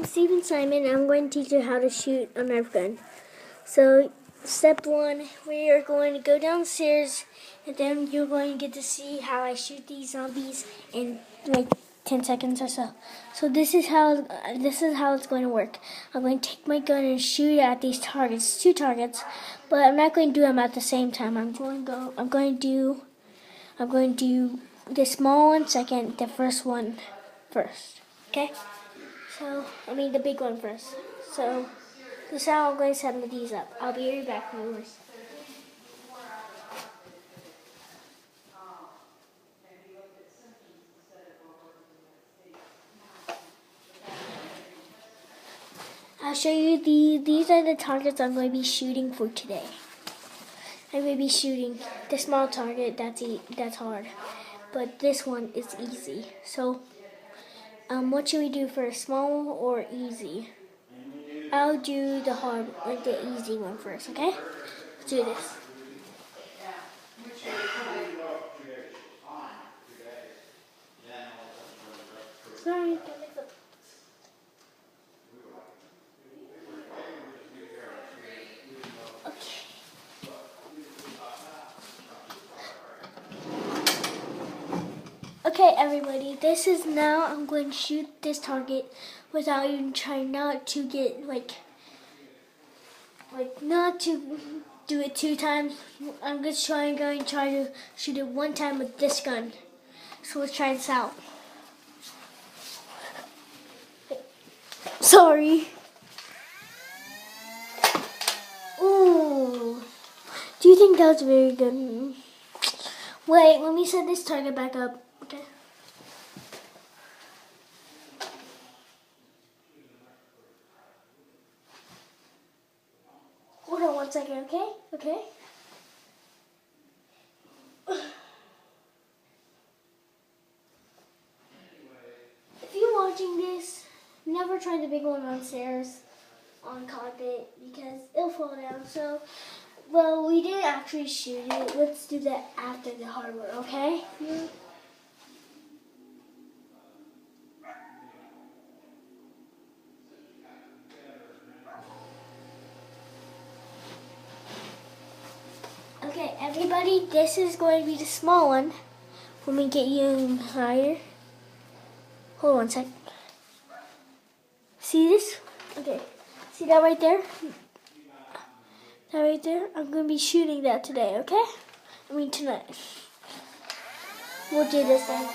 I'm Stephen Simon, and I'm going to teach you how to shoot a Nerf gun. So, step one, we are going to go downstairs, and then you're going to get to see how I shoot these zombies in like 10 seconds or so. So this is how it's going to work. I'm going to take my gun and shoot at these targets, 2 targets, but I'm not going to do them at the same time. I'm going to do the small one second, the first one first. Okay? So, the big one first. So, this is how I'm going to set these up. I'll be right back, viewers. I'll show you these are the targets I'm going to be shooting for today. I'm going to be shooting the small target, that's hard. But this one is easy. So, what should we do first, small or easy? I'll do the easy one first, okay? Let's do this. Sorry. Okay, everybody, this is now I'm going to shoot this target without even trying not to get, not to do it 2 times. I'm just going to try to shoot it 1 time with this gun. So let's try this out. Sorry. Ooh. Do you think that was very good? Wait, let me set this target back up. Okay. Hold on 1 second, okay? Okay. If you're watching this, never try the big one on stairs, on carpet, because it'll fall down. So, well, we did actually shoot it. Let's do that after the hardware, okay? Okay, everybody, this is going to be the small one. Let me get you higher. Hold on 1 sec. See this? Okay. See that right there? That right there? I'm going to be shooting that today, okay? Tonight. We'll do this then.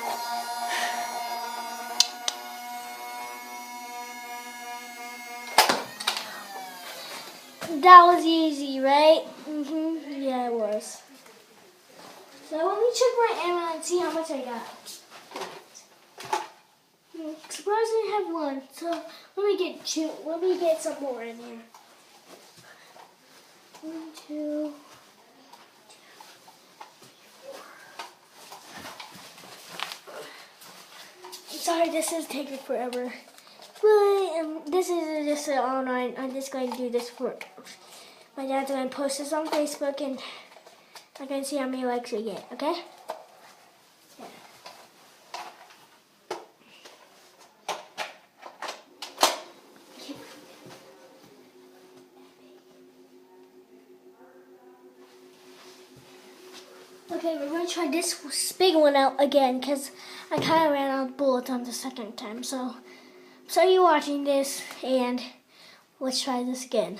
That was easy, right? Yeah, it was. So let me check my ammo and see how much I got. Surprisingly, I have 1. So let me get 2. Let me get some more in here. 1, 2. Sorry, this is taking forever. But this is just online. I'm just going to do this for my dad's going to post this on Facebook, and I'm going to see how many likes we get. Okay? Okay, we're going to try this big one out again because I kind of ran out of bullets on the second time. So you're watching this, and let's try this again.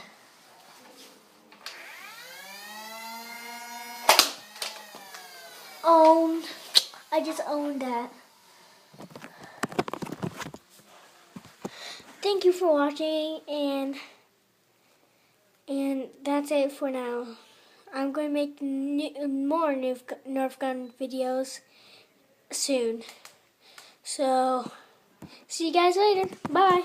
I just owned that. Thank you for watching, and that's it for now. I'm going to make more Nerf gun videos soon. So, see you guys later. Bye.